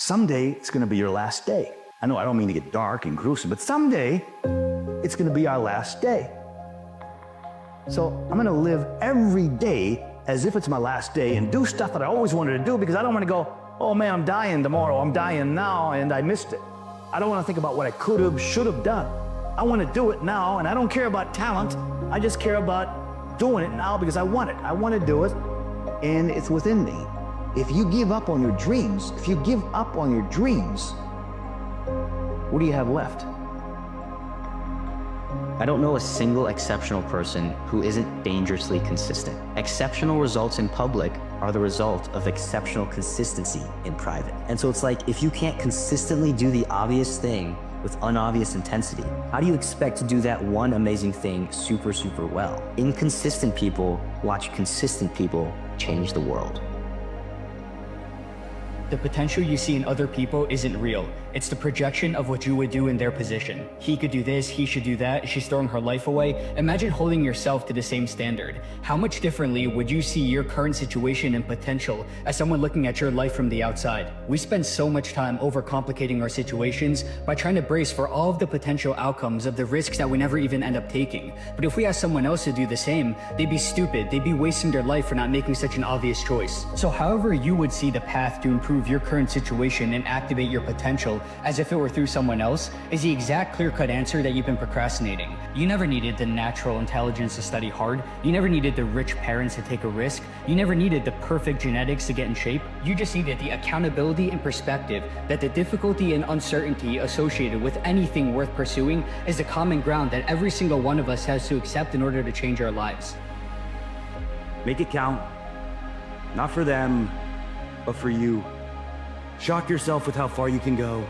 Someday it's going to be your last day. I know I don't mean to get dark and gruesome, but someday it's going to be our last day. So I'm going to live every day as if it's my last day and do stuff that I always wanted to do, because I don't want to go, oh man, I'm dying tomorrow, I'm dying now, and I missed it. I don't want to think about what I could have, should have done. I want to do it now, and I don't care about talent. I just care about doing it now because I want it. I want to do it, and it's within me. If you give up on your dreams, what do you have left? I don't know a single exceptional person who isn't dangerously consistent. Exceptional results in public are the result of exceptional consistency in private. And so it's like, if you can't consistently do the obvious thing with unobvious intensity, how do you expect to do that one amazing thing super, super well? Inconsistent people watch consistent people change the world. The potential you see in other people isn't real. It's the projection of what you would do in their position. He could do this, he should do that, she's throwing her life away. Imagine holding yourself to the same standard. How much differently would you see your current situation and potential as someone looking at your life from the outside? We spend so much time overcomplicating our situations by trying to brace for all of the potential outcomes of the risks that we never even end up taking. But if we ask someone else to do the same, they'd be stupid, they'd be wasting their life for not making such an obvious choice. So however you would see the path to improve your current situation and activate your potential as if it were through someone else is the exact clear-cut answer that you've been procrastinating. You never needed the natural intelligence to study hard. You never needed the rich parents to take a risk. You never needed the perfect genetics to get in shape. You just needed the accountability and perspective that the difficulty and uncertainty associated with anything worth pursuing is the common ground that every single one of us has to accept in order to change our lives. Make it count. Not for them, but for you. Shock yourself with how far you can go.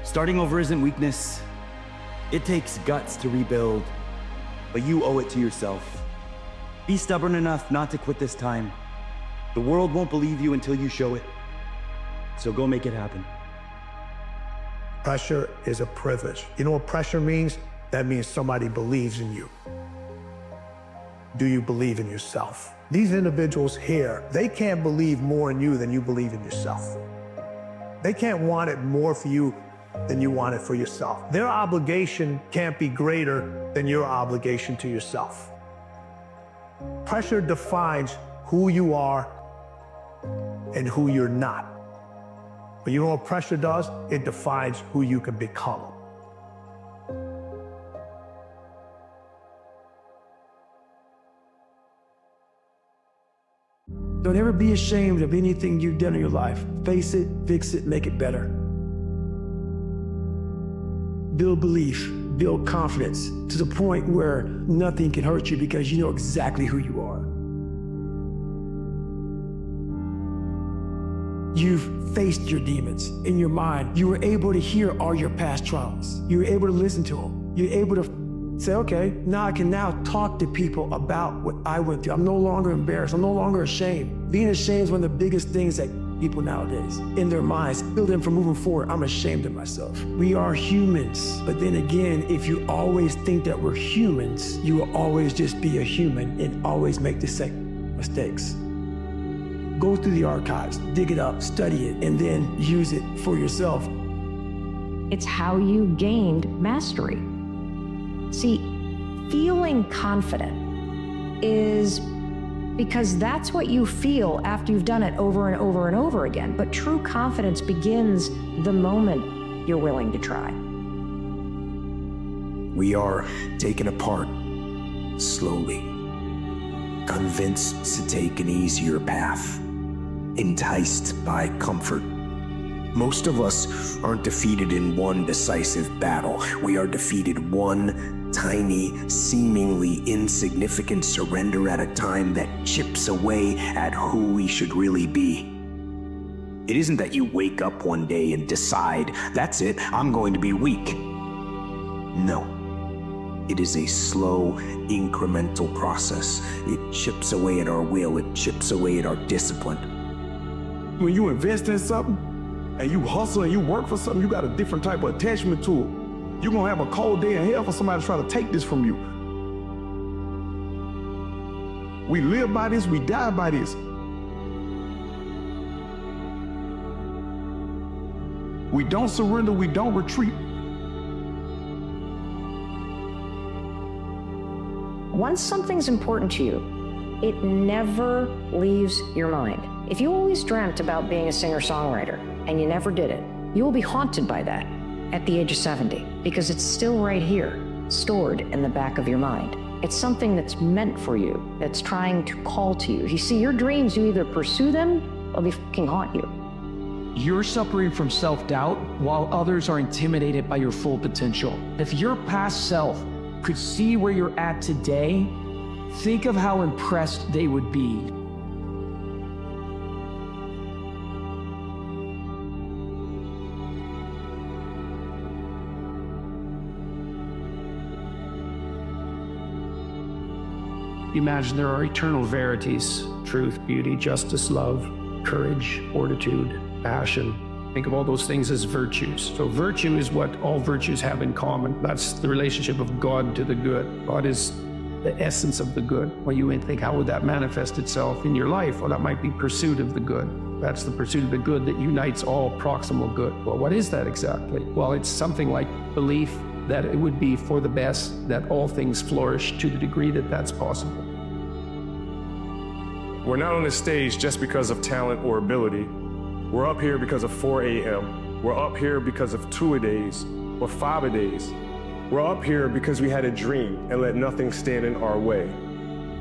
Starting over isn't weakness. It takes guts to rebuild, but you owe it to yourself. Be stubborn enough not to quit this time. The world won't believe you until you show it. So go make it happen. Pressure is a privilege. You know what pressure means? That means somebody believes in you. Do you believe in yourself? These individuals here, they can't believe more in you than you believe in yourself. They can't want it more for you than you want it for yourself. Their obligation can't be greater than your obligation to yourself. Pressure defines who you are and who you're not. But you know what pressure does? It defines who you can become. Don't ever be ashamed of anything you've done in your life. Face it, fix it, make it better. Build belief, build confidence to the point where nothing can hurt you because you know exactly who you are. You've faced your demons in your mind. You were able to hear all your past traumas. You were able to listen to them. You're able to say, okay, now I can now talk to people about what I went through. I'm no longer embarrassed. I'm no longer ashamed. Being ashamed is one of the biggest things that people nowadays, in their minds, feel them from moving forward. I'm ashamed of myself. We are humans. But then again, if you always think that we're humans, you will always just be a human and always make the same mistakes. Go through the archives, dig it up, study it, and then use it for yourself. It's how you gained mastery. See, feeling confident is because that's what you feel after you've done it over and over and over again. But true confidence begins the moment you're willing to try. We are taken apart slowly, convinced to take an easier path, enticed by comfort. Most of us aren't defeated in one decisive battle. We are defeated one tiny, seemingly insignificant surrender at a time that chips away at who we should really be. It isn't that you wake up one day and decide, that's it, I'm going to be weak. No. It is a slow, incremental process. It chips away at our will. It chips away at our discipline. When you invest in something and you hustle and you work for something, you got a different type of attachment to it. You're gonna have a cold day in hell for somebody to try to take this from you. We live by this, we die by this. We don't surrender, we don't retreat. Once something's important to you, it never leaves your mind. If you always dreamt about being a singer-songwriter and you never did it, you will be haunted by that at the age of 70 because it's still right here, stored in the back of your mind. It's something that's meant for you, that's trying to call to you. You see, your dreams, you either pursue them or they fucking haunt you. You're suffering from self-doubt while others are intimidated by your full potential. If your past self could see where you're at today, think of how impressed they would be. Imagine there are eternal verities: truth, beauty, justice, love, courage, fortitude, passion. Think of all those things as virtues. So virtue is what all virtues have in common. That's the relationship of God to the good. God is the essence of the good. Well, you might think, how would that manifest itself in your life? Well, that might be pursuit of the good. That's the pursuit of the good that unites all proximal good. Well, what is that exactly? Well, it's something like belief that it would be for the best, that all things flourish to the degree that that's possible. We're not on the stage just because of talent or ability. We're up here because of 4 a.m. We're up here because of 2-a-days or 5-a-days. We're up here because we had a dream and let nothing stand in our way.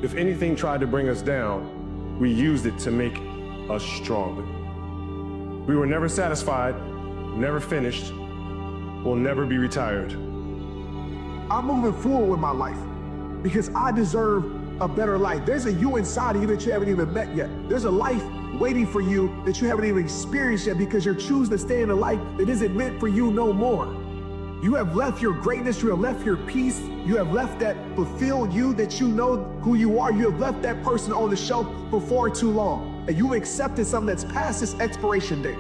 If anything tried to bring us down, we used it to make us stronger. We were never satisfied, never finished, will never be retired. I'm moving forward with my life because I deserve a better life. There's a you inside of you that you haven't even met yet. There's a life waiting for you that you haven't even experienced yet because you're choosing to stay in a life that isn't meant for you no more. You have left your greatness, you have left your peace, you have left that fulfilled you that you know who you are. You have left that person on the shelf for far too long. And you accepted something that's past its expiration date.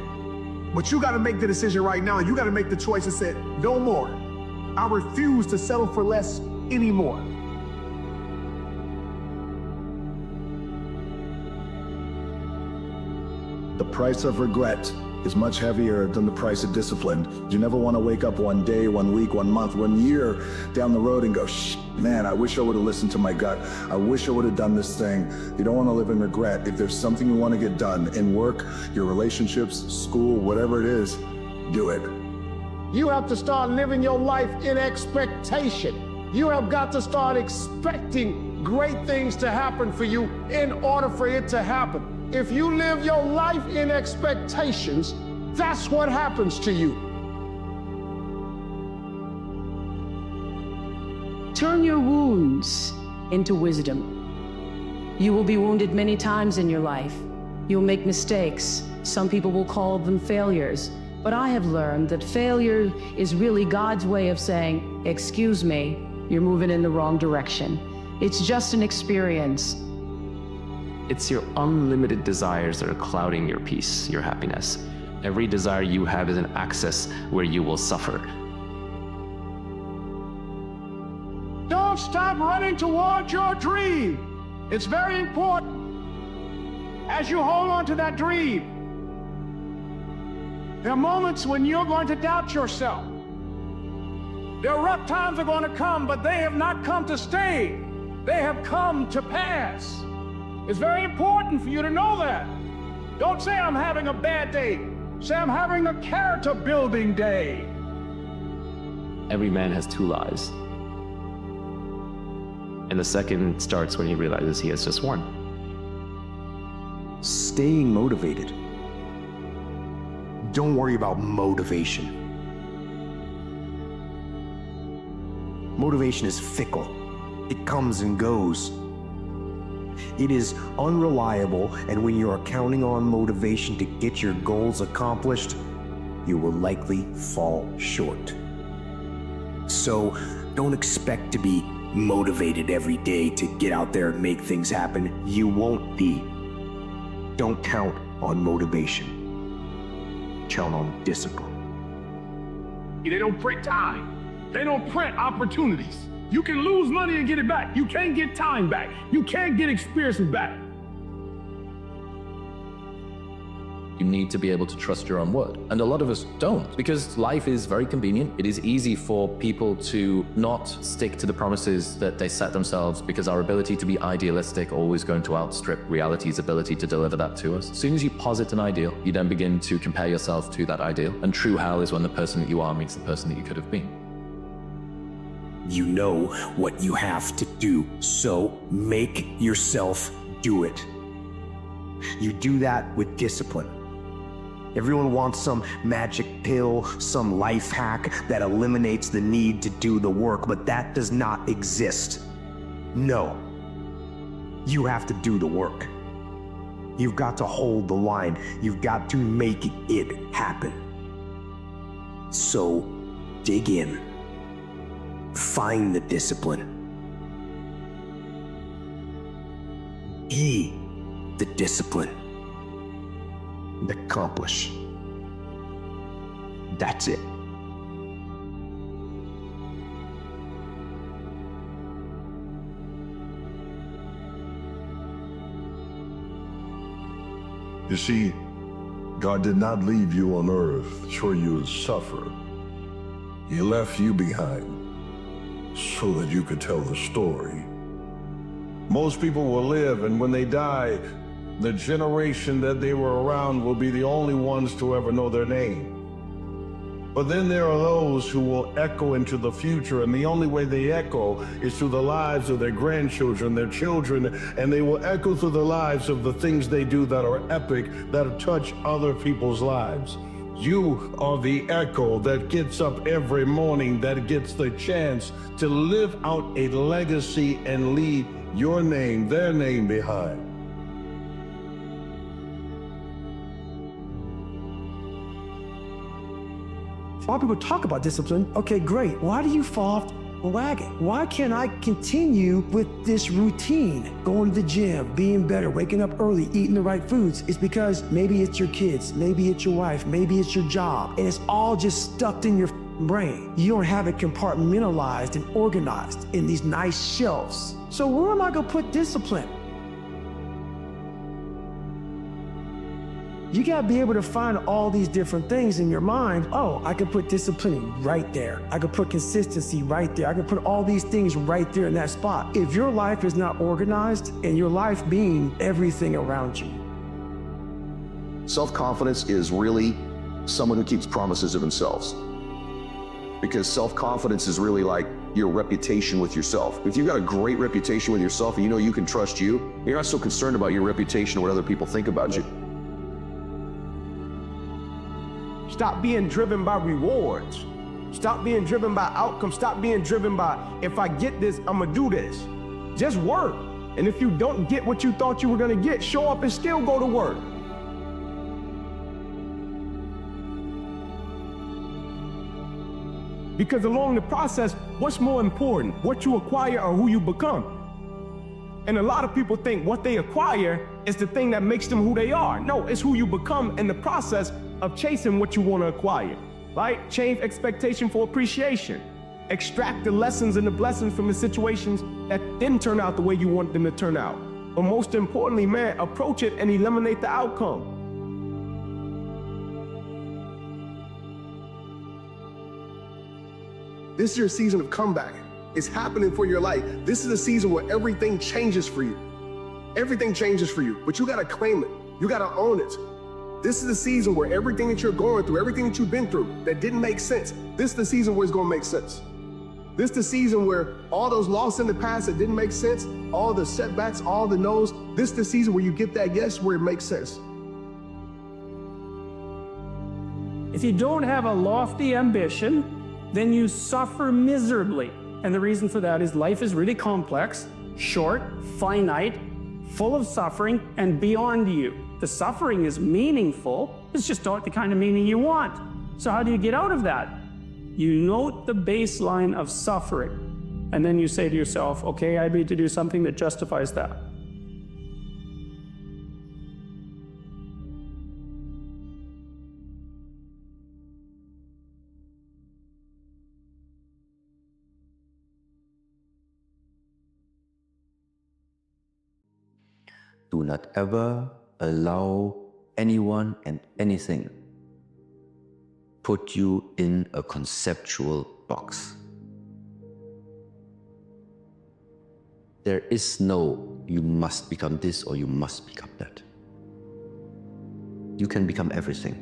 But you gotta make the decision right now. You gotta make the choice and say, no more. I refuse to settle for less anymore. The price of regret is much heavier than the price of discipline. You never want to wake up one day, 1 week, 1 month, 1 year down the road and go, man, I wish I would have listened to my gut. I wish I would have done this thing. You don't want to live in regret. If there's something you want to get done in work, your relationships, school, whatever it is, do it. You have to start living your life in expectation. You have got to start expecting great things to happen for you in order for it to happen. If you live your life in expectations, that's what happens to you. Turn your wounds into wisdom. You will be wounded many times in your life. You'll make mistakes. Some people will call them failures. But I have learned that failure is really God's way of saying, excuse me, you're moving in the wrong direction. It's just an experience. It's your unlimited desires that are clouding your peace, your happiness. Every desire you have is an access where you will suffer. Don't stop running towards your dream. It's very important. As you hold on to that dream, there are moments when you're going to doubt yourself. There are rough times are going to come, but they have not come to stay. They have come to pass. It's very important for you to know that. Don't say I'm having a bad day. Say I'm having a character building day. Every man has 2 lives. And the second starts when he realizes he has just one. Staying motivated. Don't worry about motivation. Motivation is fickle. It comes and goes. It is unreliable, and when you are counting on motivation to get your goals accomplished, you will likely fall short. So don't expect to be motivated every day to get out there and make things happen. You won't be. Don't count on motivation. Count on discipline. They don't print time. They don't print opportunities. You can lose money and get it back. You can't get time back. You can't get experiences back. You need to be able to trust your own word. And a lot of us don't, because life is very convenient. It is easy for people to not stick to the promises that they set themselves, because our ability to be idealistic always going to outstrip reality's ability to deliver that to us. As soon as you posit an ideal, you then begin to compare yourself to that ideal. And true hell is when the person that you are meets the person that you could have been. You know what you have to do, so make yourself do it. You do that with discipline. Everyone wants some magic pill, some life hack that eliminates the need to do the work, but that does not exist. No. You have to do the work. You've got to hold the line. You've got to make it happen. So, dig in. Find the discipline. Be the discipline. And accomplish. That's it. You see, God did not leave you on earth so you would suffer. He left you behind so that you could tell the story. Most people will live, and when they die, the generation that they were around will be the only ones to ever know their name. But then there are those who will echo into the future, and the only way they echo is through the lives of their grandchildren, their children, and they will echo through the lives of the things they do that are epic, that touch other people's lives. You are the echo that gets up every morning, that gets the chance to live out a legacy and leave your name, their name behind. A lot of people talk about discipline. Okay, great. Why do you fall off the wagon? Why can't I continue with this routine? Going to the gym, being better, waking up early, eating the right foods. It's because maybe it's your kids, maybe it's your wife, maybe it's your job, and it's all just stuffed in your brain. You don't have it compartmentalized and organized in these nice shelves. So where am I gonna put discipline? You gotta be able to find all these different things in your mind. Oh, I could put discipline right there. I could put consistency right there. I could put all these things right there in that spot. If your life is not organized, and your life being everything around you. Self-confidence is really someone who keeps promises of themselves. Because self-confidence is really like your reputation with yourself. If you've got a great reputation with yourself and you know you can trust you, you're not so concerned about your reputation or what other people think about you. Stop being driven by rewards. Stop being driven by outcomes. Stop being driven by, if I get this, I'm gonna do this. Just work. And if you don't get what you thought you were gonna get, show up and still go to work. Because along the process, what's more important? What you acquire or who you become? And a lot of people think what they acquire is the thing that makes them who they are. No, it's who you become in the process of chasing what you want to acquire, right? Change expectation for appreciation. Extract the lessons and the blessings from the situations that didn't turn out the way you want them to turn out. But most importantly, man, approach it and eliminate the outcome. This is your season of comeback. It's happening for your life. This is a season where everything changes for you. Everything changes for you, but you gotta claim it. You gotta own it. This is the season where everything that you're going through, everything that you've been through that didn't make sense, this is the season where it's gonna make sense. This is the season where all those losses in the past that didn't make sense, all the setbacks, all the no's, this is the season where you get that yes where it makes sense. If you don't have a lofty ambition, then you suffer miserably. And the reason for that is life is really complex, short, finite, full of suffering, and beyond you. The suffering is meaningful, it's just not the kind of meaning you want. So how do you get out of that? You note the baseline of suffering, and then you say to yourself, okay, I need to do something that justifies that. Do not ever allow anyone and anything put you in a conceptual box. There is no, you must become this or you must become that. You can become everything,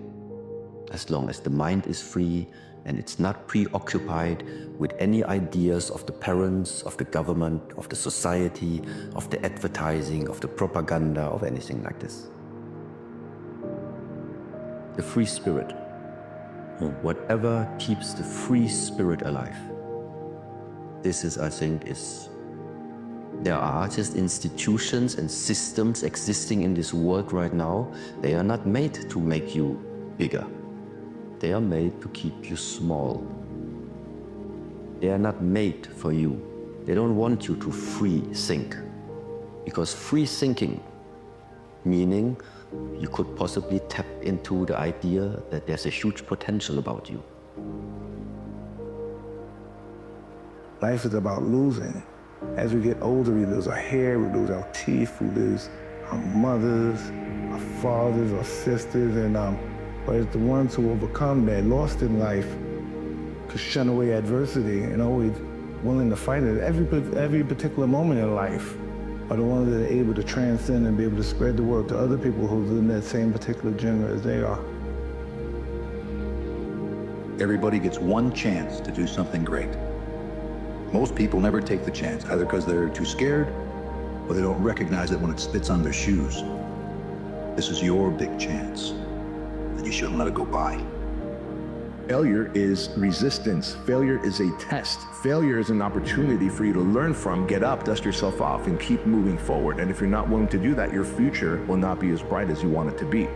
as long as the mind is free and it's not preoccupied with any ideas of the parents, of the government, of the society, of the advertising, of the propaganda, of anything like this. The free spirit, or whatever keeps the free spirit alive. This is, I think, there are just institutions and systems existing in this world right now. They are not made to make you bigger. They are made to keep you small. They are not made for you. They don't want you to free think. Because free thinking, meaning you could possibly tap into the idea that there's a huge potential about you. Life is about losing. As we get older, we lose our hair, we lose our teeth, we lose our mothers, our fathers, our sisters, but it's the ones who overcome that lost in life could shun away adversity and always willing to fight it every particular moment in life are the ones that are able to transcend and be able to spread the word to other people who's in that same particular genre as they are. Everybody gets one chance to do something great. Most people never take the chance, either because they're too scared or they don't recognize it when it spits on their shoes. This is your big chance, and you shouldn't let it go by. Failure is resistance. Failure is a test. Failure is an opportunity for you to learn from, get up, dust yourself off, and keep moving forward. And if you're not willing to do that, your future will not be as bright as you want it to be.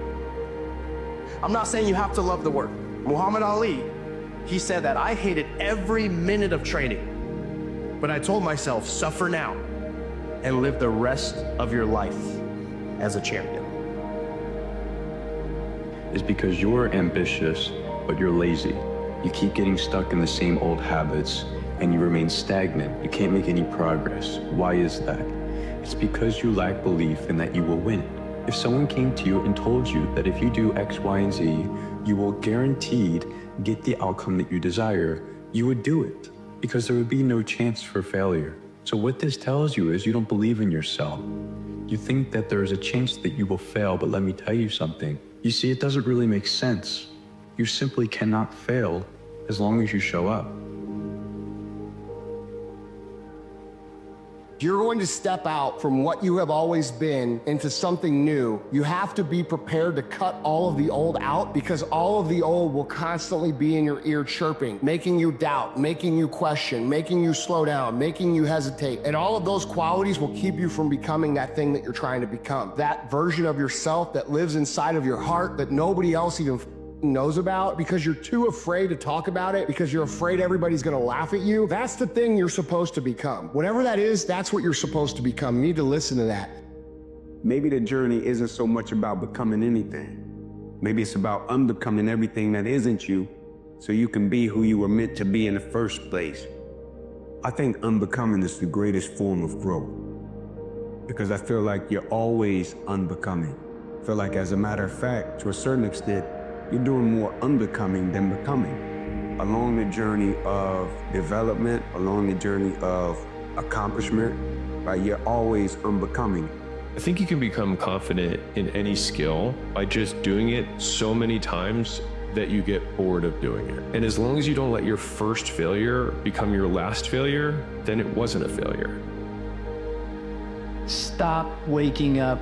I'm not saying you have to love the work. Muhammad Ali, he said that I hated every minute of training. But I told myself, suffer now and live the rest of your life as a champion. It's because you're ambitious, but you're lazy. You keep getting stuck in the same old habits and you remain stagnant. You can't make any progress. Why is that? It's because you lack belief in that you will win. If someone came to you and told you that if you do X, Y, and Z, you will guaranteed get the outcome that you desire, you would do it, because there would be no chance for failure. So what this tells you is you don't believe in yourself. You think that there is a chance that you will fail, but let me tell you something. You see, it doesn't really make sense. You simply cannot fail as long as you show up. If you're going to step out from what you have always been into something new, you have to be prepared to cut all of the old out, because all of the old will constantly be in your ear chirping, making you doubt, making you question, making you slow down, making you hesitate. And all of those qualities will keep you from becoming that thing that you're trying to become. That version of yourself that lives inside of your heart that nobody else even knows about because you're too afraid to talk about it, because you're afraid everybody's gonna laugh at you. That's the thing you're supposed to become. Whatever that is, that's what you're supposed to become. You need to listen to that. Maybe the journey isn't so much about becoming anything. Maybe it's about unbecoming everything that isn't you, so you can be who you were meant to be in the first place. I think unbecoming is the greatest form of growth, because I feel like you're always unbecoming. I feel like, as a matter of fact, to a certain extent, you're doing more unbecoming than becoming. Along the journey of development, along the journey of accomplishment, right, you're always unbecoming. I think you can become confident in any skill by just doing it so many times that you get bored of doing it. And as long as you don't let your first failure become your last failure, then it wasn't a failure. Stop waking up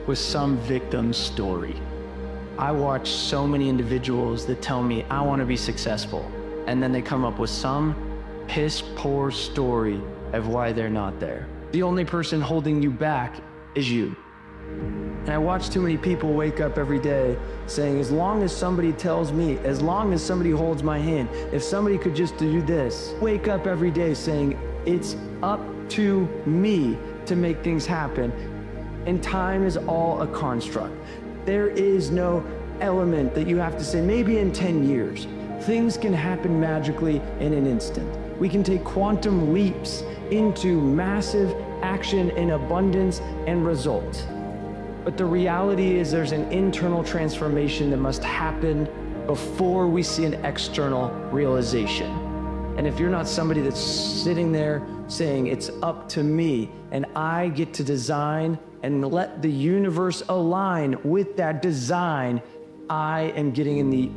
with some victim story. I watch so many individuals that tell me, I want to be successful. And then they come up with some piss poor story of why they're not there. The only person holding you back is you. And I watch too many people wake up every day saying, as long as somebody tells me, as long as somebody holds my hand, if somebody could just do this. Wake up every day saying, it's up to me to make things happen. And time is all a construct. There is no element that you have to say, maybe in 10 years. Things can happen magically in an instant. We can take quantum leaps into massive action in abundance and results. But the reality is there's an internal transformation that must happen before we see an external realization. And if you're not somebody that's sitting there saying it's up to me and I get to design and let the universe align with that design, I am getting in the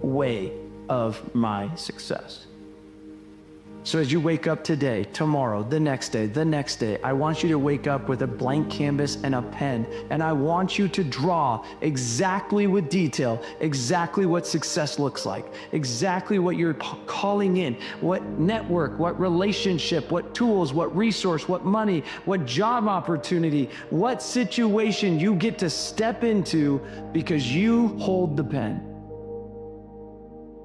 way of my success. So as you wake up today, tomorrow, the next day, I want you to wake up with a blank canvas and a pen, and I want you to draw exactly with detail, exactly what success looks like, exactly what you're calling in, what network, what relationship, what tools, what resource, what money, what job opportunity, what situation you get to step into because you hold the pen.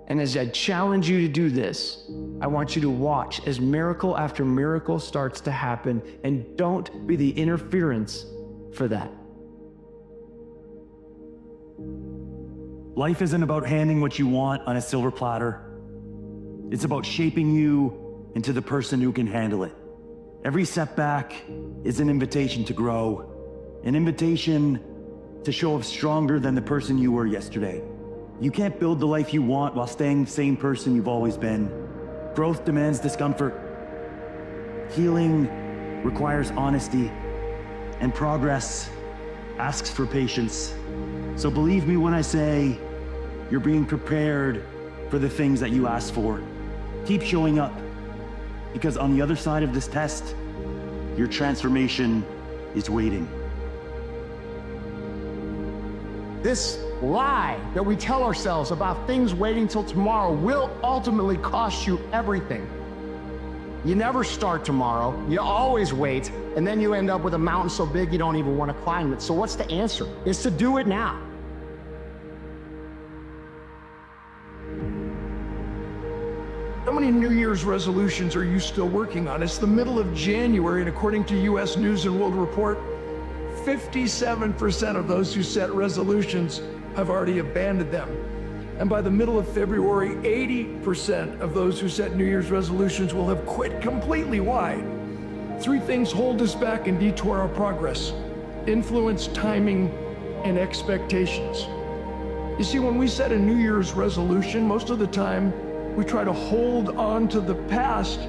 And as I challenge you to do this, I want you to watch as miracle after miracle starts to happen, and don't be the interference for that. Life isn't about handing what you want on a silver platter. It's about shaping you into the person who can handle it. Every setback is an invitation to grow, an invitation to show up stronger than the person you were yesterday. You can't build the life you want while staying the same person you've always been. Growth demands discomfort. Healing requires honesty. And progress asks for patience. So believe me when I say you're being prepared for the things that you asked for. Keep showing up, because on the other side of this test, your transformation is waiting. This lie that we tell ourselves about things waiting till tomorrow will ultimately cost you everything. You never start tomorrow, you always wait, and then you end up with a mountain so big you don't even want to climb it. So what's the answer? It's to do it now. How many New Year's resolutions are you still working on? It's the middle of January, and according to U.S. News and World Report, 57% of those who set resolutions have already abandoned them. And by the middle of February, 80% of those who set New Year's resolutions will have quit completely. Why? 3 things hold us back and detour our progress: influence, timing, and expectations. You see, when we set a New Year's resolution, most of the time, we try to hold on to the past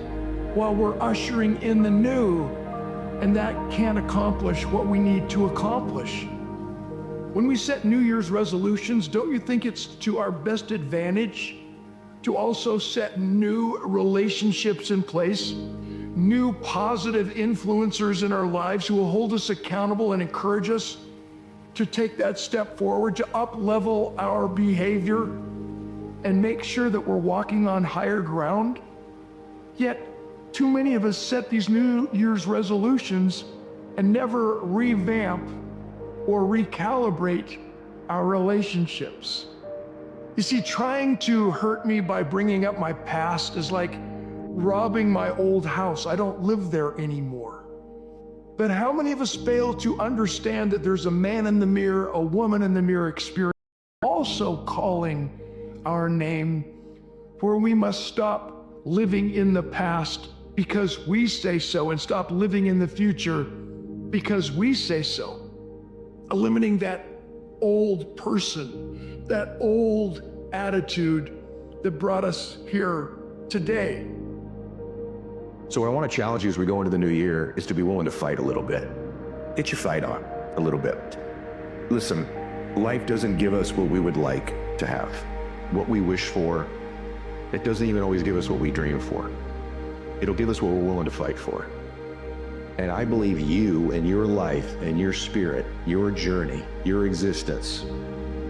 while we're ushering in the new, and that can't accomplish what we need to accomplish. When we set New Year's resolutions, don't you think it's to our best advantage to also set new relationships in place, new positive influencers in our lives who will hold us accountable and encourage us to take that step forward, to up-level our behavior and make sure that we're walking on higher ground? Yet, too many of us set these New Year's resolutions and never revamp or recalibrate our relationships. You see, trying to hurt me by bringing up my past is like robbing my old house. I don't live there anymore. But how many of us fail to understand that there's a man in the mirror, a woman in the mirror experience also calling our name, where we must stop living in the past because we say so and stop living in the future because we say so. Eliminating that old person, that old attitude that brought us here today. So what I want to challenge you as we go into the new year is to be willing to fight a little bit. Get your fight on a little bit. Listen, life doesn't give us what we would like to have, what we wish for. It doesn't even always give us what we dream for. It'll give us what we're willing to fight for. And I believe you and your life and your spirit, your journey, your existence,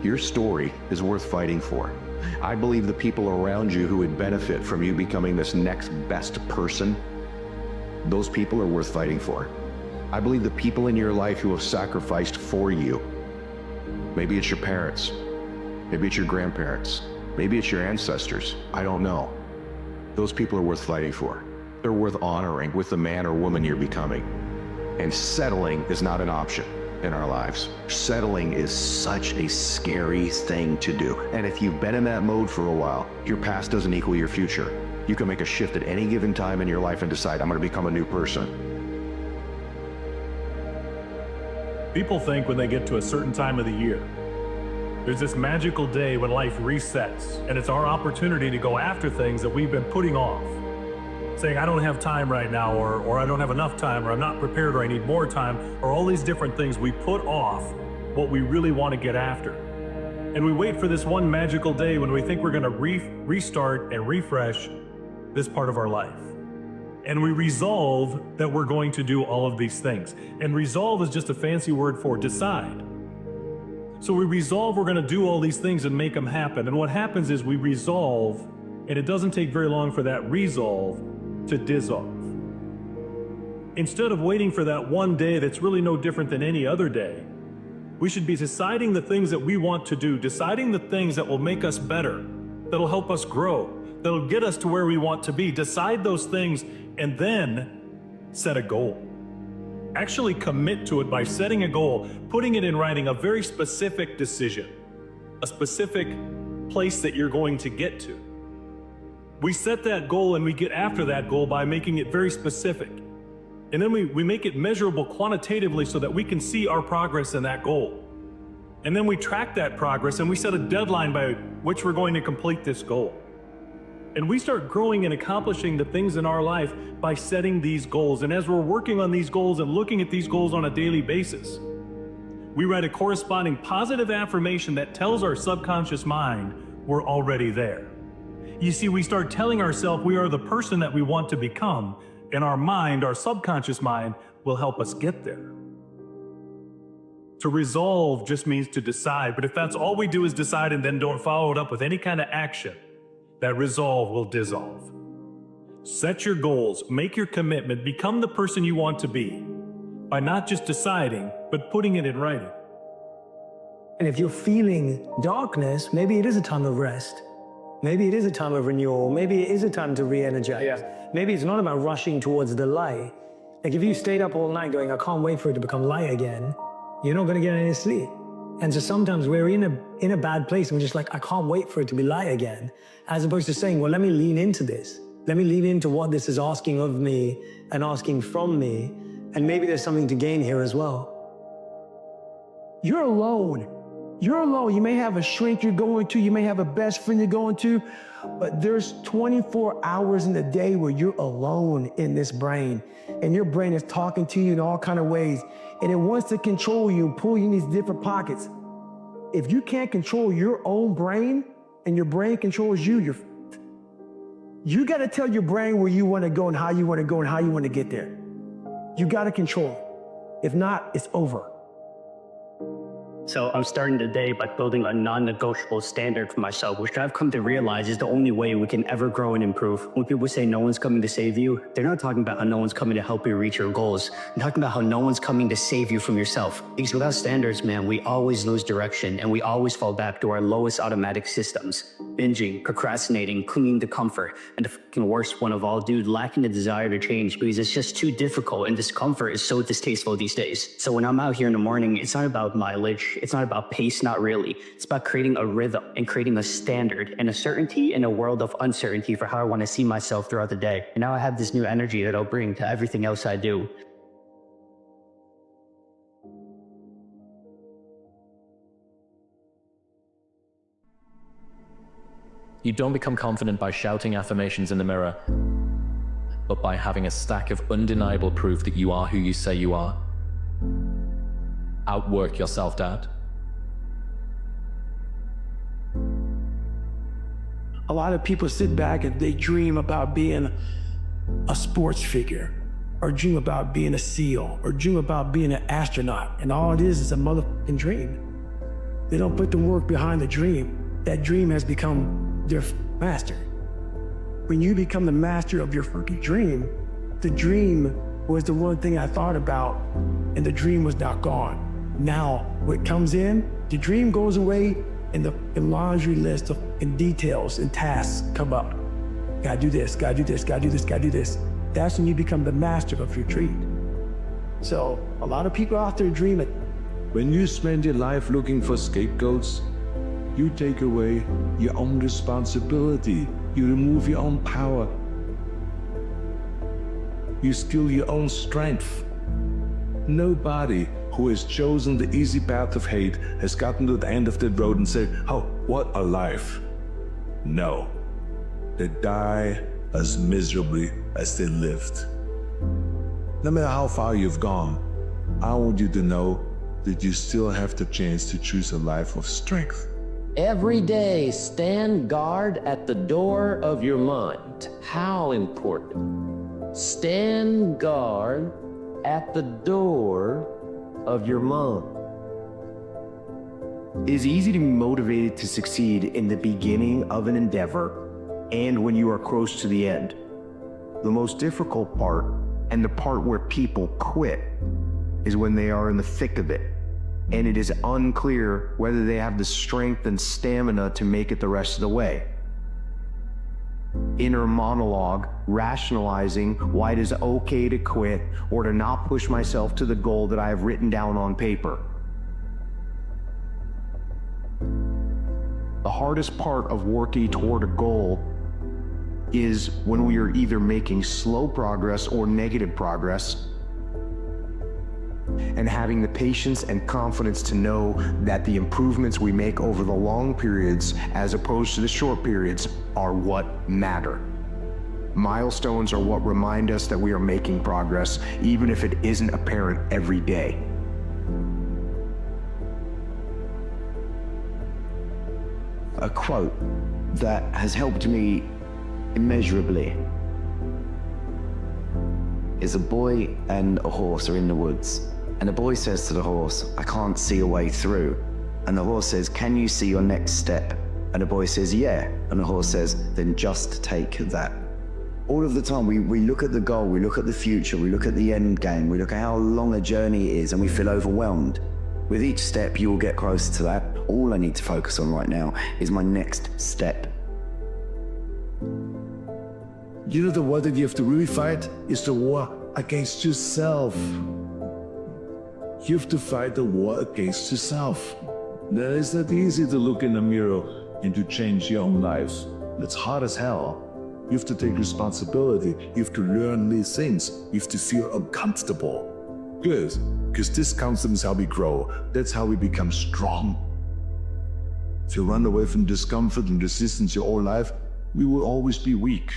your story is worth fighting for. I believe the people around you who would benefit from you becoming this next best person, those people are worth fighting for. I believe the people in your life who have sacrificed for you, maybe it's your parents, maybe it's your grandparents, maybe it's your ancestors, I don't know. Those people are worth fighting for. They're worth honoring with the man or woman you're becoming. And settling is not an option in our lives. Settling is such a scary thing to do. And if you've been in that mode for a while, your past doesn't equal your future. You can make a shift at any given time in your life and decide, I'm going to become a new person. People think when they get to a certain time of the year, there's this magical day when life resets, and it's our opportunity to go after things that we've been putting off. Saying, I don't have time right now, or I don't have enough time, or I'm not prepared, or I need more time, or all these different things we put off what we really want to get after. And we wait for this one magical day when we think we're going to restart and refresh this part of our life. And we resolve that we're going to do all of these things. And resolve is just a fancy word for decide. So we resolve we're going to do all these things and make them happen. And what happens is we resolve, and it doesn't take very long for that resolve to dissolve. Instead of waiting for that one day that's really no different than any other day, we should be deciding the things that we want to do, deciding the things that will make us better, that'll help us grow, that'll get us to where we want to be. Decide those things and then set a goal. Actually commit to it by setting a goal, putting it in writing, a very specific decision, a specific place that you're going to get to. We set that goal and we get after that goal by making it very specific. And then we make it measurable quantitatively so that we can see our progress in that goal. And then we track that progress and we set a deadline by which we're going to complete this goal. And we start growing and accomplishing the things in our life by setting these goals. And as we're working on these goals and looking at these goals on a daily basis, we write a corresponding positive affirmation that tells our subconscious mind we're already there. You see, we start telling ourselves we are the person that we want to become, and our mind, our subconscious mind, will help us get there. To resolve just means to decide, but if that's all we do is decide and then don't follow it up with any kind of action, that resolve will dissolve. Set your goals, make your commitment, become the person you want to be by not just deciding, but putting it in writing. And if you're feeling darkness, maybe it is a time of rest. Maybe it is a time of renewal. Maybe it is a time to re-energize. Maybe it's not about rushing towards the light. Like if you stayed up all night going, I can't wait for it to become light again, you're not going to get any sleep. And so sometimes we're in a bad place and we're just like, I can't wait for it to be light again. As opposed to saying, well, let me lean into this. Let me lean into what this is asking of me and asking from me. And maybe there's something to gain here as well. You're alone. You're alone. You may have a shrink you're going to, you may have a best friend you're going to, but there's 24 hours in the day where you're alone in this brain. And your brain is talking to you in all kinds of ways. And it wants to control you and pull you in these different pockets. If you can't control your own brain and your brain controls you, you got to tell your brain where you want to go and how you want to go and how you want to get there. You got to control it. If not, it's over. So I'm starting today by building a non-negotiable standard for myself, which I've come to realize is the only way we can ever grow and improve. When people say no one's coming to save you, they're not talking about how no one's coming to help you reach your goals. They're talking about how no one's coming to save you from yourself. Because without standards, man, we always lose direction and we always fall back to our lowest automatic systems. Binging, procrastinating, clinging to comfort, and the fucking worst one of all, dude, lacking the desire to change because it's just too difficult and discomfort is so distasteful these days. So when I'm out here in the morning, it's not about mileage. It's not about pace, not really. It's about creating a rhythm and creating a standard and a certainty in a world of uncertainty for how I want to see myself throughout the day. And now I have this new energy that I'll bring to everything else I do. You don't become confident by shouting affirmations in the mirror, but by having a stack of undeniable proof that you are who you say you are. Outwork your self-doubt. A lot of people sit back and they dream about being a sports figure, or dream about being a SEAL, or dream about being an astronaut. And all it is a motherfucking dream. They don't put the work behind the dream. That dream has become their master. When you become the master of your fucking dream, the dream was the one thing I thought about, and the dream was now gone. Now, what comes in, the dream goes away, and the laundry list of details and tasks come up. Gotta do this, gotta do this, gotta do this, gotta do this. That's when you become the master of your dream. So, a lot of people out there dreaming. When you spend your life looking for scapegoats, you take away your own responsibility. You remove your own power. You steal your own strength. Nobody who has chosen the easy path of hate has gotten to the end of the road and said, oh, what a life. No, they die as miserably as they lived. No matter how far you've gone, I want you to know that you still have the chance to choose a life of strength. Every day, stand guard at the door of your mind. How important. Stand guard at the door of your mind. It is easy to be motivated to succeed in the beginning of an endeavor and when you are close to the end. The most difficult part, and the part where people quit, is when they are in the thick of it, and it is unclear whether they have the strength and stamina to make it the rest of the way. Inner monologue, rationalizing why it is okay to quit or to not push myself to the goal that I have written down on paper. The hardest part of working toward a goal is when we are either making slow progress or negative progress, and having the patience and confidence to know that the improvements we make over the long periods, as opposed to the short periods, are what matter. Milestones are what remind us that we are making progress, even if it isn't apparent every day. A quote that has helped me immeasurably is a boy and a horse are in the woods, and the boy says to the horse, I can't see a way through. And the horse says, can you see your next step? And the boy says, yeah. And the horse says, then just take that. All of the time we look at the goal, we look at the future, we look at the end game, we look at how long a journey it is, and we feel overwhelmed. With each step you will get closer to that. All I need to focus on right now is my next step. You know, the war that you have to really fight is the war against yourself. You have to fight the war against yourself. That is not easy to look in the mirror and to change your own lives. It's hard as hell. You have to take responsibility. You have to learn these things. You have to feel uncomfortable. Good, because discomfort is how we grow. That's how we become strong. If you run away from discomfort and resistance your whole life, we will always be weak.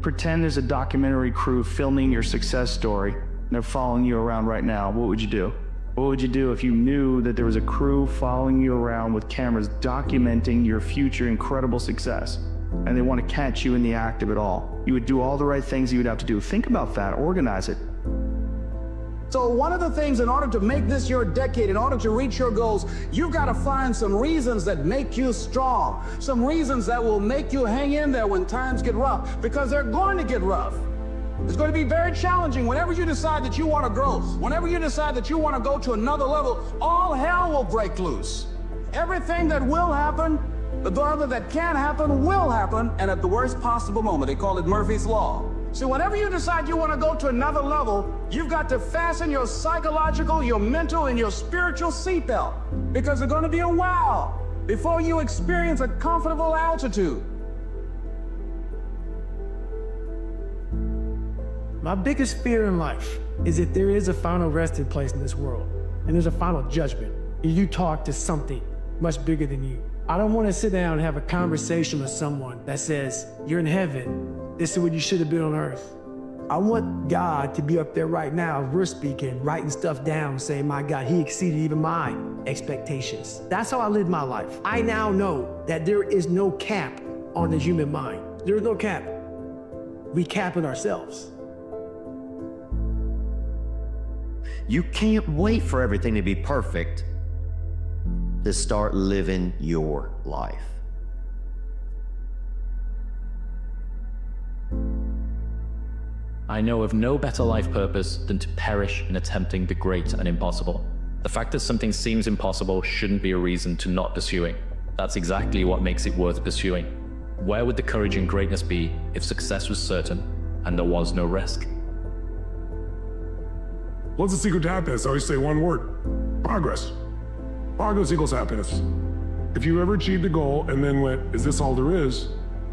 Pretend there's a documentary crew filming your success story and they're following you around right now. What would you do? What would you do if you knew that there was a crew following you around with cameras documenting your future incredible success, and they want to catch you in the act of it all? You would do all the right things you would have to do. Think about that, organize it. So one of the things, in order to make this your decade, in order to reach your goals, you've got to find some reasons that make you strong, some reasons that will make you hang in there when times get rough, because they're going to get rough. It's going to be very challenging. Whenever you decide that you want to grow, whenever you decide that you want to go to another level, all hell will break loose. Everything that will happen, the other that can happen, will happen, and at the worst possible moment. They call it Murphy's Law. So whenever you decide you want to go to another level, you've got to fasten your psychological, your mental, and your spiritual seatbelt, because it's going to be a while before you experience a comfortable altitude. My biggest fear in life is that there is a final resting place in this world, and there's a final judgment, and you talk to something much bigger than you. I don't want to sit down and have a conversation with someone that says, you're in heaven, this is what you should have been on earth. I want God to be up there right now, we're speaking, writing stuff down, saying, my God, he exceeded even my expectations. That's how I live my life. I now know that there is no cap on the human mind. There is no cap. We cap it ourselves. You can't wait for everything to be perfect to start living your life. I know of no better life purpose than to perish in attempting the great and impossible. The fact that something seems impossible shouldn't be a reason to not pursuing. That's exactly what makes it worth pursuing. Where would the courage and greatness be if success was certain and there was no risk? What's the secret to happiness? I always say one word: progress. Progress equals happiness. If you ever achieved a goal and then went, is this all there is?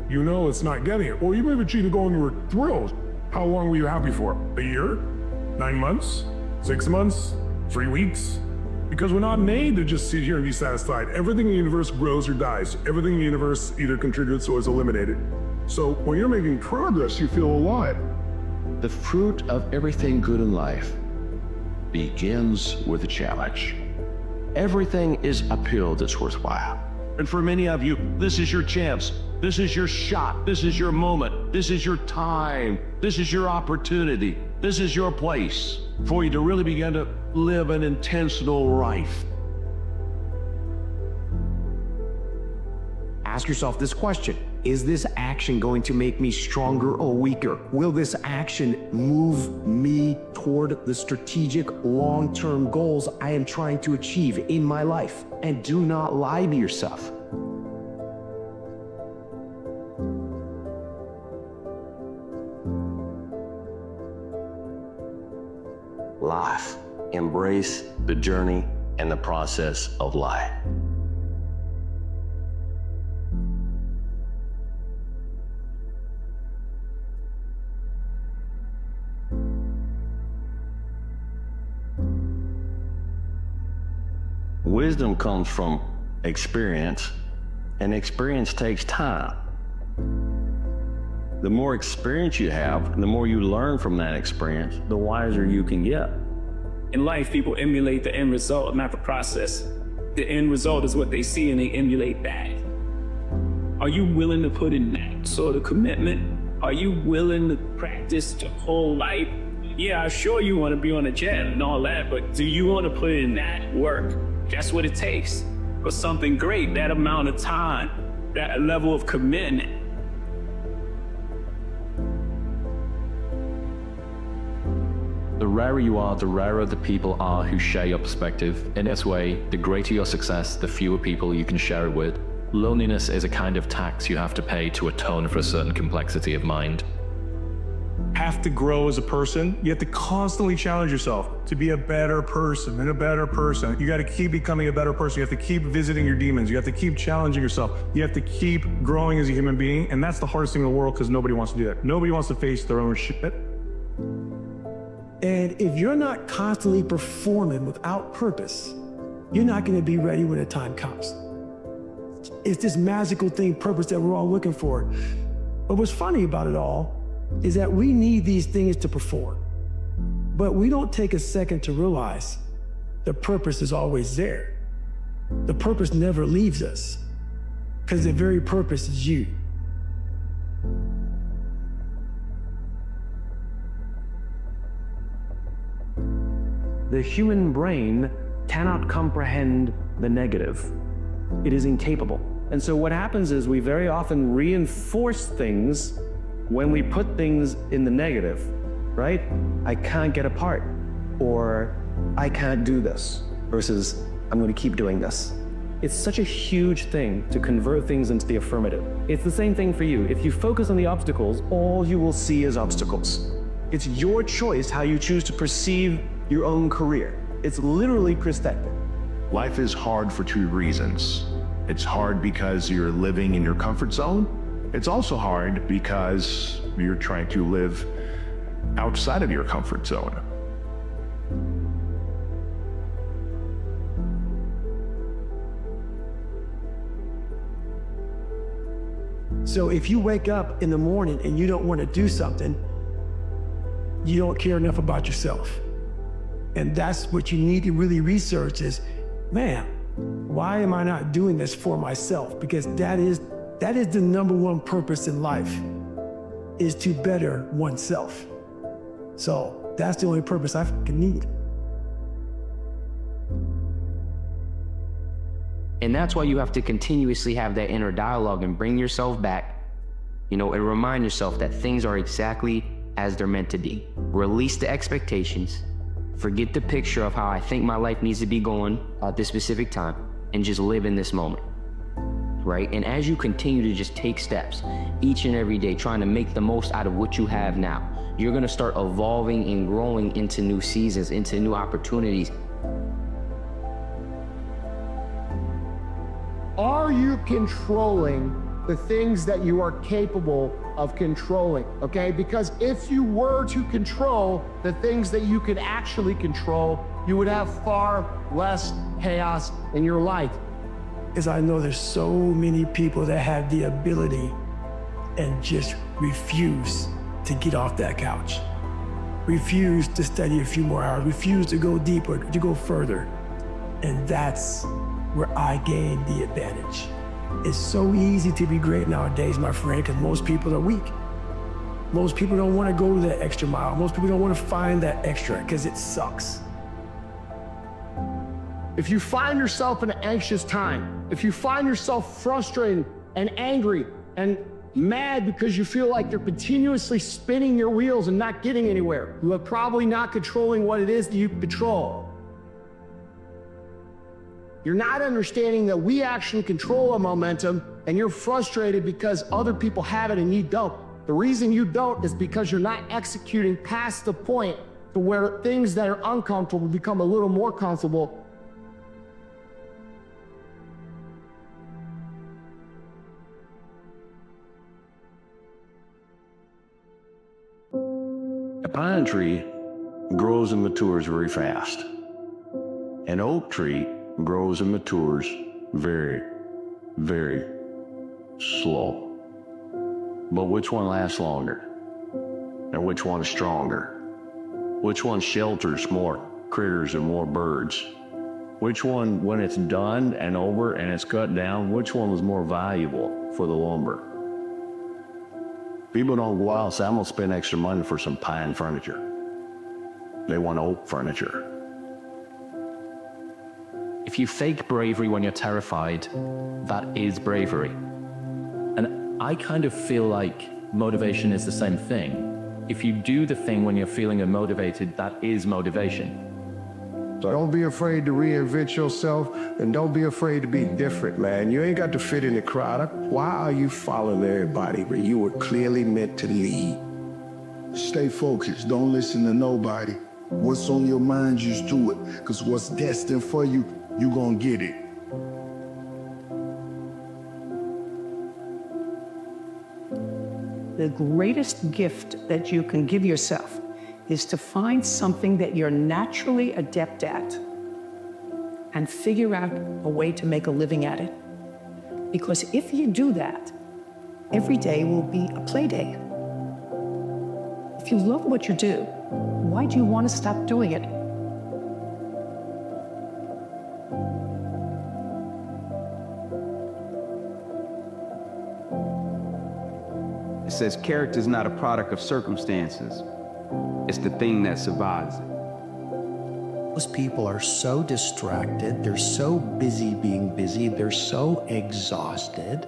You know it's not getting it. Or you may have achieved a goal and you were thrilled. How long were you happy for? A year? 9 months? 6 months? 3 weeks? Because we're not made to just sit here and be satisfied. Everything in the universe grows or dies. Everything in the universe either contributes or is eliminated. So when you're making progress, you feel alive. The fruit of everything good in life begins with a challenge. Everything is uphill that's worthwhile. And for many of you, this is your chance. This is your shot. This is your moment. This is your time. This is your opportunity. This is your place for you to really begin to live an intentional life. Ask yourself this question. Is this action going to make me stronger or weaker? Will this action move me toward the strategic long-term goals I am trying to achieve in my life? And do not lie to yourself. Life. Embrace the journey and the process of life. Wisdom comes from experience, and experience takes time. The more experience you have, the more you learn from that experience, the wiser you can get. In life, people emulate the end result, not the process. The end result is what they see and they emulate that. Are you willing to put in that sort of commitment? Are you willing to practice your whole life? Yeah, sure you want to be on a jet and all that, but do you want to put in that work? That's what it takes for something great, that amount of time, that level of commitment. The rarer you are, the rarer the people are who share your perspective. In this way, the greater your success, the fewer people you can share it with. Loneliness is a kind of tax you have to pay to atone for a certain complexity of mind. Have to grow as a person. You have to constantly challenge yourself to be a better person and a better person. You got to keep becoming a better person. You have to keep visiting your demons. You have to keep challenging yourself. You have to keep growing as a human being. And that's the hardest thing in the world because nobody wants to do that. Nobody wants to face their own shit. And if you're not constantly performing without purpose, you're not going to be ready when the time comes. It's this magical thing, purpose, that we're all looking for. But what's funny about it all is that we need these things to perform. But we don't take a second to realize the purpose is always there. The purpose never leaves us because the very purpose is you. The human brain cannot comprehend the negative. It is incapable. And so what happens is we very often reinforce things when we put things in the negative, right? I can't get apart, or I can't do this, versus I'm going to keep doing this. It's such a huge thing to convert things into the affirmative. It's the same thing for you. If you focus on the obstacles, all you will see is obstacles. It's your choice how you choose to perceive your own career. It's literally perspective. Life is hard for two reasons. It's hard because you're living in your comfort zone. It's also hard because you're trying to live outside of your comfort zone. So if you wake up in the morning and you don't want to do something, you don't care enough about yourself. And that's what you need to really research is, man, why am I not doing this for myself? Because that is the number one purpose in life, is to better oneself. So that's the only purpose I can need. And that's why you have to continuously have that inner dialogue and bring yourself back, and remind yourself that things are exactly as they're meant to be. Release the expectations, forget the picture of how I think my life needs to be going at this specific time, and just live in this moment, right? And as you continue to just take steps each and every day, trying to make the most out of what you have now, you're gonna start evolving and growing into new seasons, into new opportunities. Are you controlling the things that you are capable of controlling, okay? Because if you were to control the things that you can actually control, you would have far less chaos in your life. Is I know there's so many people that have the ability and just refuse to get off that couch. Refuse to study a few more hours, refuse to go deeper, to go further. And that's where I gain the advantage. It's so easy to be great nowadays, my friend, because most people are weak. Most people don't want to go that extra mile. Most people don't want to find that extra because it sucks. If you find yourself in an anxious time, if you find yourself frustrated and angry and mad because you feel like you're continuously spinning your wheels and not getting anywhere, you are probably not controlling what it is that you control. You're not understanding that we actually control our momentum, and you're frustrated because other people have it and you don't. The reason you don't is because you're not executing past the point to where things that are uncomfortable become a little more comfortable. A pine tree grows and matures very fast. An oak tree grows and matures very, very slow. But which one lasts longer? And which one is stronger? Which one shelters more critters and more birds? Which one, when it's done and over and it's cut down, which one was more valuable for the lumber? People don't go out and say, I'm gonna spend extra money for some pine furniture. They want oak furniture. If you fake bravery when you're terrified, that is bravery. And I kind of feel like motivation is the same thing. If you do the thing when you're feeling unmotivated, that is motivation. So don't be afraid to reinvent yourself, and don't be afraid to be different, man. You ain't got to fit in the crowd. Why are you following everybody where you were clearly meant to lead? Stay focused. Don't listen to nobody. What's on your mind, just do it. Because what's destined for you, you gonna get it. The greatest gift that you can give yourself is to find something that you're naturally adept at and figure out a way to make a living at it. Because if you do that, every day will be a play day. If you love what you do, why do you want to stop doing it? It says character is not a product of circumstances. It's the thing that survives it. Most people are so distracted, they're so busy being busy, they're so exhausted.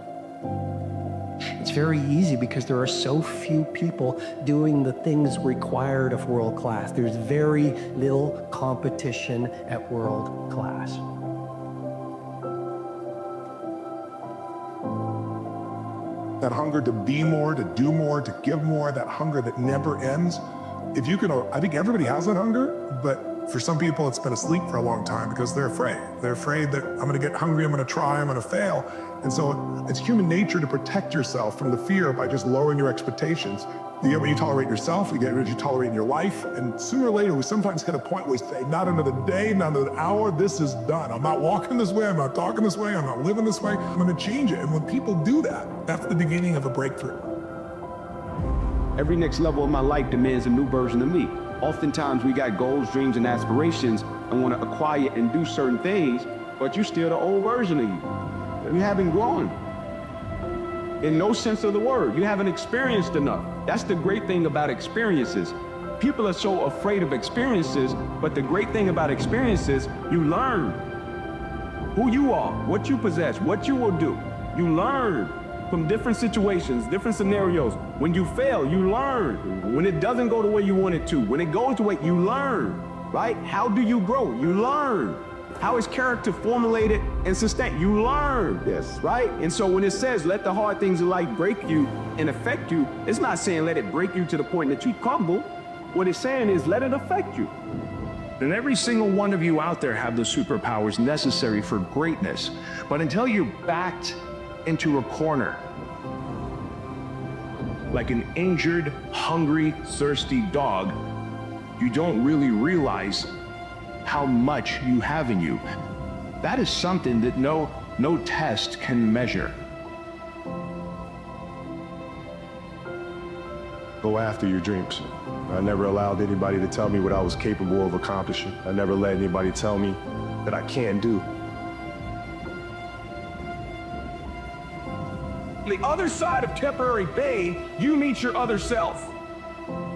It's very easy because there are so few people doing the things required of world class. There's very little competition at world class. That hunger to be more, to do more, to give more, that hunger that never ends. If you can, I think everybody has that hunger, but for some people it's been asleep for a long time because they're afraid. They're afraid that I'm gonna get hungry, I'm gonna try, I'm gonna fail. And so it's human nature to protect yourself from the fear by just lowering your expectations. You get what you tolerate yourself, you get what you tolerate in your life, and sooner or later we sometimes hit a point where we say, not another day, not another hour, this is done. I'm not walking this way, I'm not talking this way, I'm not living this way, I'm gonna change it. And when people do that, that's the beginning of a breakthrough. Every next level of my life demands a new version of me. Oftentimes we got goals, dreams, and aspirations and want to acquire and do certain things, but you're still the old version of you. You haven't grown. In no sense of the word, you haven't experienced enough. That's the great thing about experiences. People are so afraid of experiences, but the great thing about experiences, you learn who you are, what you possess, what you will do. You learn from different situations, different scenarios. When you fail, you learn. When it doesn't go the way you want it to, when it goes the way, you learn, right? How do you grow? You learn. How is character formulated and sustained? You learn this, right? And so when it says, let the hard things of life break you and affect you, it's not saying let it break you to the point that you crumble. What it's saying is let it affect you. And every single one of you out there have the superpowers necessary for greatness. But until you're backed into a corner like an injured, hungry, thirsty dog, you don't really realize how much you have in you. That is something that no test can measure. Go after your dreams. I never allowed anybody to tell me what I was capable of accomplishing. I never let anybody tell me that I can't do. On the other side of temporary pain, you meet your other self.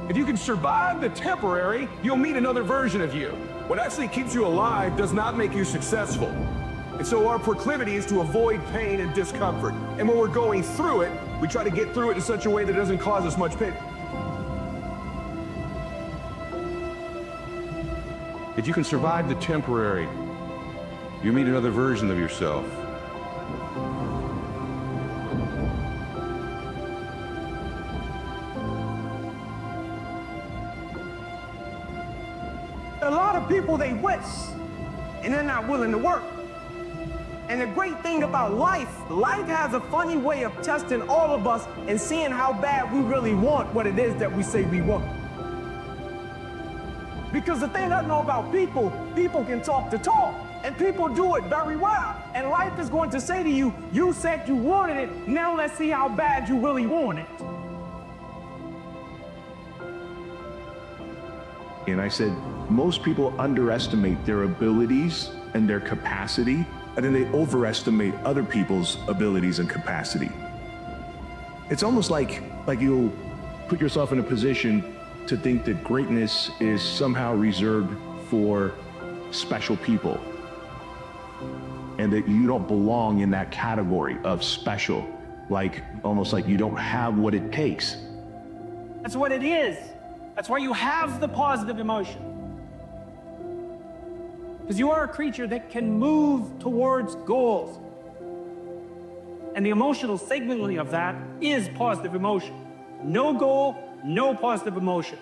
If you can survive the temporary, you'll meet another version of you. What actually keeps you alive does not make you successful. And so our proclivity is to avoid pain and discomfort. And when we're going through it, we try to get through it in such a way that it doesn't cause us much pain. If you can survive the temporary, you meet another version of yourself. A lot of people, they wish, and they're not willing to work. And the great thing about life has a funny way of testing all of us and seeing how bad we really want what it is that we say we want. Because the thing I know about people can talk the talk, and people do it very well. And life is going to say to you, you said you wanted it, now let's see how bad you really want it. And I said, most people underestimate their abilities and their capacity, and then they overestimate other people's abilities and capacity. It's almost like you'll put yourself in a position to think that greatness is somehow reserved for special people, and that you don't belong in that category of special, almost like you don't have what it takes. That's what it is. That's why you have the positive emotion. Because you are a creature that can move towards goals. And the emotional signaling of that is positive emotion. No goal, no positive emotion.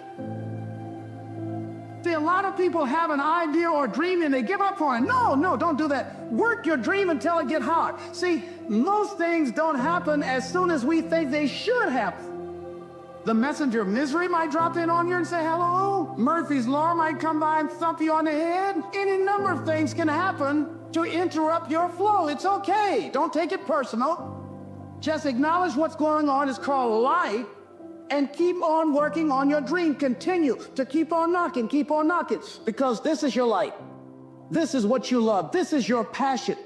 See, a lot of people have an idea or dream and they give up on it. No, don't do that. Work your dream until it gets hard. See, most things don't happen as soon as we think they should happen. The messenger of misery might drop in on you and say hello. Murphy's Law might come by and thump you on the head. Any number of things can happen to interrupt your flow. It's okay. Don't take it personal. Just acknowledge what's going on. It's called life. And keep on working on your dream. Continue to keep on knocking, because this is your light. This is what you love. This is your passion.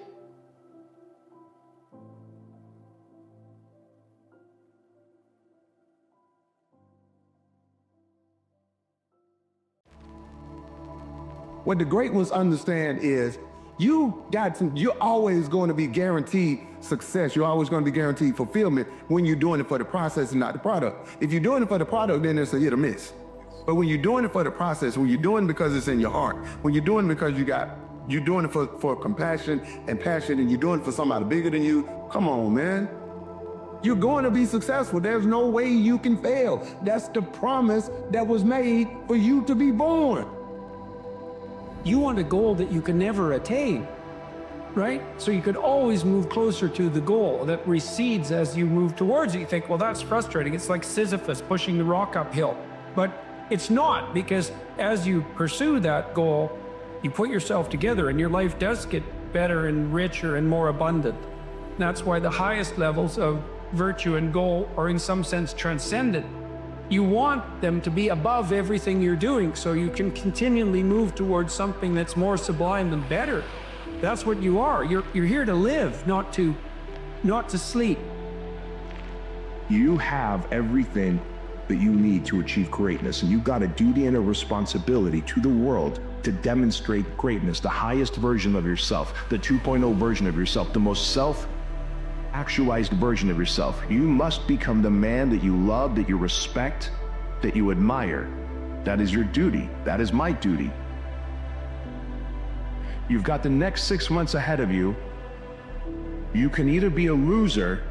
What the great ones understand is you're always going to be guaranteed success. You're always going to be guaranteed fulfillment when you're doing it for the process and not the product. If you're doing it for the product, then it's a hit or miss. But when you're doing it for the process, when you're doing it because it's in your heart, when you're doing it because you're doing it for compassion and passion, and you're doing it for somebody bigger than you, come on, man. You're going to be successful. There's no way you can fail. That's the promise that was made for you to be born. You want a goal that you can never attain, right? So you could always move closer to the goal that recedes as you move towards it. You think, well, that's frustrating. It's like Sisyphus pushing the rock uphill. But it's not, because as you pursue that goal, you put yourself together and your life does get better and richer and more abundant. That's why the highest levels of virtue and goal are in some sense transcendent. You want them to be above everything you're doing so you can continually move towards something that's more sublime and better. That's what you are. You're here to live, not to sleep. You have everything that you need to achieve greatness, and you've got a duty and a responsibility to the world to demonstrate greatness, the highest version of yourself, the 2.0 version of yourself, the most self-actualized version of yourself. You must become the man that you love, that you respect, that you admire. That is your duty. That is my duty. You've got the next 6 months ahead of you. You can either be a loser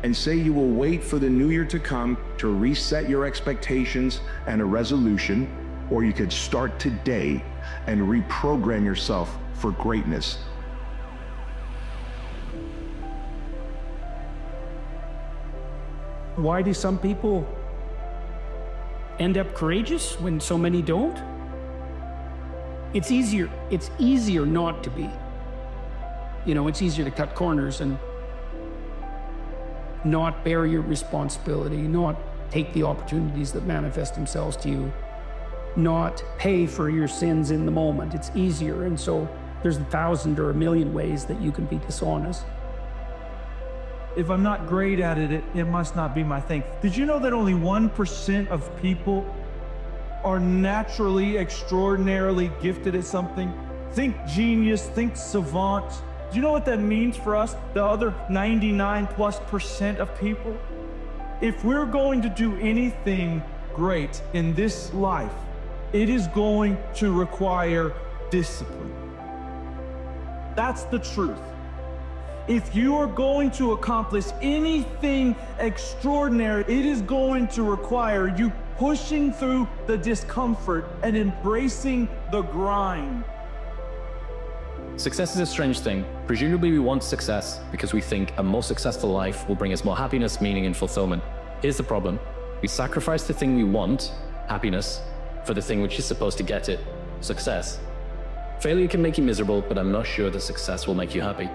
and say you will wait for the new year to come to reset your expectations and a resolution, or you could start today and reprogram yourself for greatness. Why do some people end up courageous when so many don't? It's easier not to be. You know, it's easier to cut corners and not bear your responsibility, not take the opportunities that manifest themselves to you, not pay for your sins in the moment. It's easier. And so there's 1,000 or 1,000,000 ways that you can be dishonest. If I'm not great at it, it must not be my thing. Did you know that only 1% of people are naturally extraordinarily gifted at something? Think genius, think savant. Do you know what that means for us, the other 99+% of people? If we're going to do anything great in this life, it is going to require discipline. That's the truth. If you are going to accomplish anything extraordinary, it is going to require you pushing through the discomfort and embracing the grind. Success is a strange thing. Presumably we want success because we think a more successful life will bring us more happiness, meaning, and fulfillment. Here's the problem. We sacrifice the thing we want, happiness, for the thing which is supposed to get it, success. Failure can make you miserable, but I'm not sure that success will make you happy.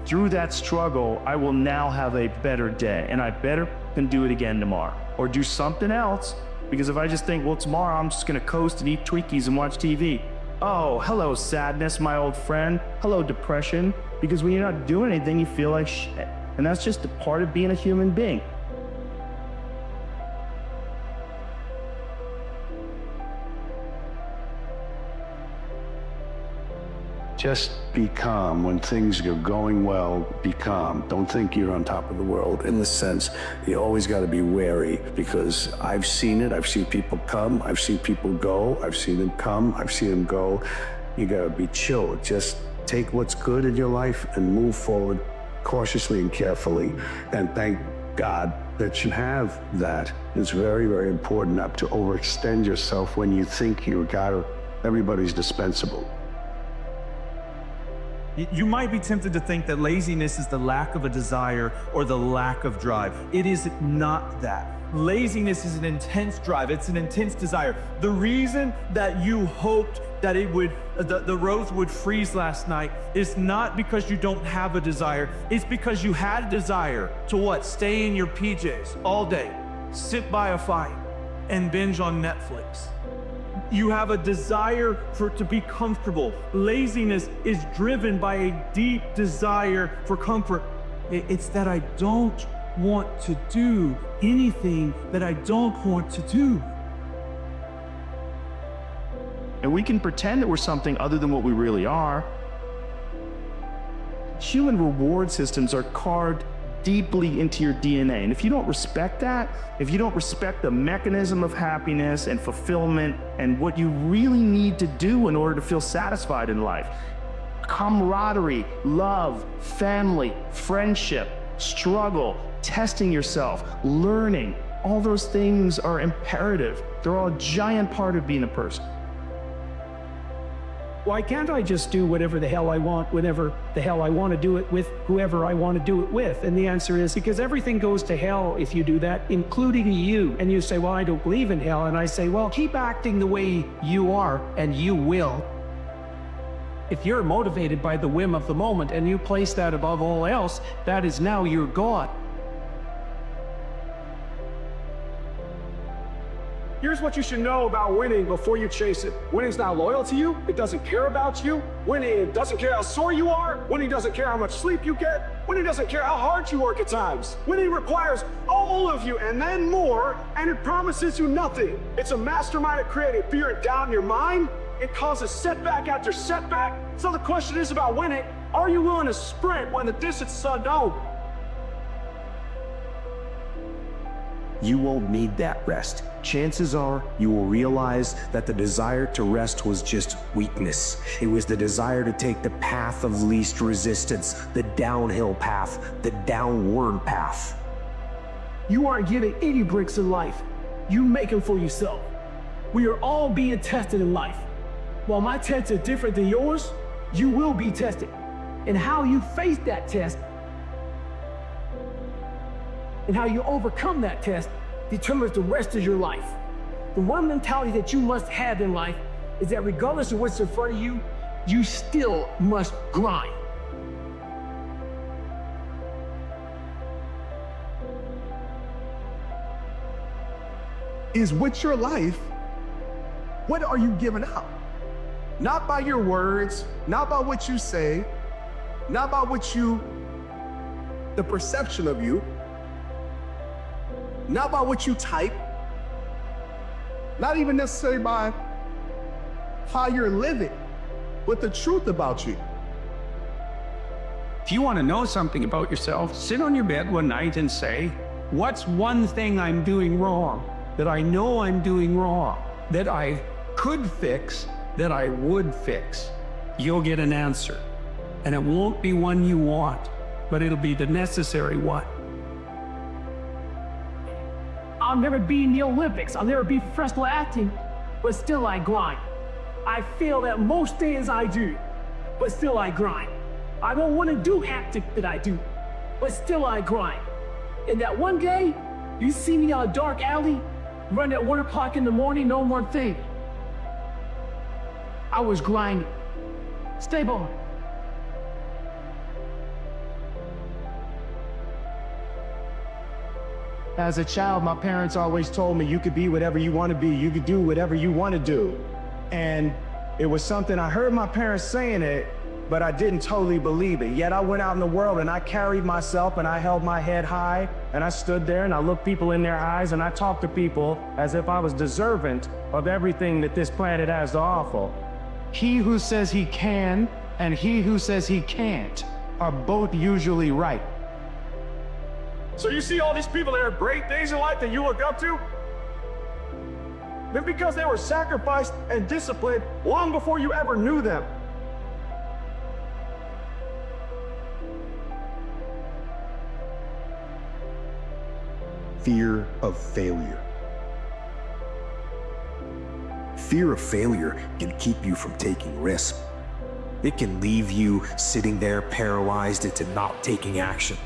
Through that struggle, I will now have a better day, and I better can do it again tomorrow, or do something else, because if I just think, well, tomorrow I'm just gonna coast and eat Twinkies and watch TV. Oh, hello sadness, my old friend. Hello depression, because when you're not doing anything, you feel like shit, and that's just a part of being a human being. Just be calm when things are going well. Be calm. Don't think you're on top of the world. In the sense, you always got to be wary, because I've seen it. I've seen people come. I've seen people go. I've seen them come. I've seen them go. You got to be chill. Just take what's good in your life and move forward cautiously and carefully. And thank God that you have that. It's very, very important not to overextend yourself when you think everybody's dispensable. You might be tempted to think that laziness is the lack of a desire or the lack of drive. It is not that. Laziness is an intense drive. It's an intense desire. The reason that you hoped that the roads would freeze last night is not because you don't have a desire. It's because you had a desire to what? Stay in your PJs all day, sit by a fire, and binge on Netflix. You have a desire to be comfortable. Laziness is driven by a deep desire for comfort. It's that I don't want to do anything that I don't want to do. And we can pretend that we're something other than what we really are. Human reward systems are carved deeply into your DNA. And if you don't respect that, if you don't respect the mechanism of happiness and fulfillment and what you really need to do in order to feel satisfied in life, camaraderie, love, family, friendship, struggle, testing yourself, learning, all those things are imperative. They're all a giant part of being a person. Why can't I just do whatever the hell I want, whenever the hell I want to do it with whoever I want to do it with? And the answer is because everything goes to hell if you do that, including you. And you say, well, I don't believe in hell. And I say, well, keep acting the way you are and you will. If you're motivated by the whim of the moment and you place that above all else, that is now your God. Here's what you should know about winning before you chase it. Winning's not loyal to you. It doesn't care about you. Winning doesn't care how sore you are. Winning doesn't care how much sleep you get. Winning doesn't care how hard you work at times. Winning requires all of you and then more, and it promises you nothing. It's a mastermind at creating fear and doubt in your mind. It causes setback after setback. So the question is about winning. Are you willing to sprint when the distance is unknown? You won't need that rest. Chances are you will realize that the desire to rest was just weakness. It was the desire to take the path of least resistance, the downhill path, the downward path. You aren't given any bricks in life. You make them for yourself. We are all being tested in life. While my tests are different than yours, you will be tested. And how you face that test and how you overcome that test determines the rest of your life. The one mentality that you must have in life is that regardless of what's in front of you, you still must grind. Is with your life, what are you giving out? Not by your words, not by what you say, not by the perception of you, not by what you type, not even necessarily by how you're living, but the truth about you. If you want to know something about yourself, sit on your bed one night and say, what's one thing I'm doing wrong, that I know I'm doing wrong, that I could fix, that I would fix? You'll get an answer. And it won't be one you want, but it'll be the necessary one. I'll never be in the Olympics, I'll never be professional acting, but still I grind. I feel that most days I do, but still I grind. I don't want to do haptic that I do, but still I grind. And that one day, you see me on a dark alley, run at 1 o'clock in the morning, no one thing. I was grinding. Stay born. As a child, my parents always told me you could be whatever you want to be. You could do whatever you want to do. And it was something I heard my parents saying it, but I didn't totally believe it. Yet I went out in the world and I carried myself and I held my head high and I stood there and I looked people in their eyes and I talked to people as if I was deserving of everything that this planet has to offer. He who says he can and he who says he can't are both usually right. So you see all these people that have great things in life that you look up to? Then because they were sacrificed and disciplined long before you ever knew them. Fear of failure. Fear of failure can keep you from taking risks. It can leave you sitting there paralyzed into not taking action.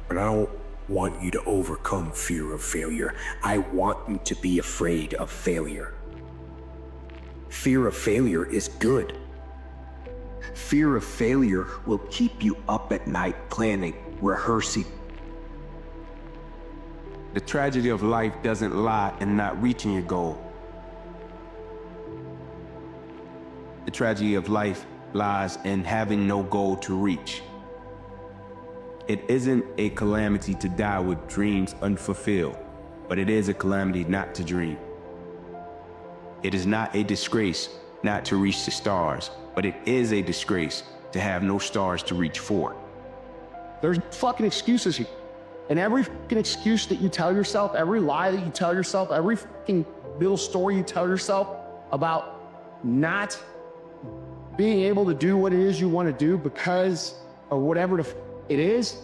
But I don't want you to overcome fear of failure. I want you to be afraid of failure. Fear of failure is good. Fear of failure will keep you up at night planning, rehearsing. The tragedy of life doesn't lie in not reaching your goal. The tragedy of life lies in having no goal to reach. It isn't a calamity to die with dreams unfulfilled, but it is a calamity not to dream. It is not a disgrace not to reach the stars, but it is a disgrace to have no stars to reach for. There's fucking excuses here. And every fucking excuse that you tell yourself, every lie that you tell yourself, every fucking little story you tell yourself about not being able to do what it is you want to do because of whatever it is,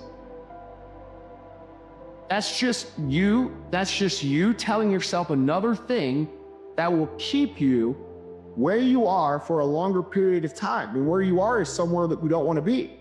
that's just you telling yourself another thing that will keep you where you are for a longer period of time. And where you are is somewhere that we don't want to be.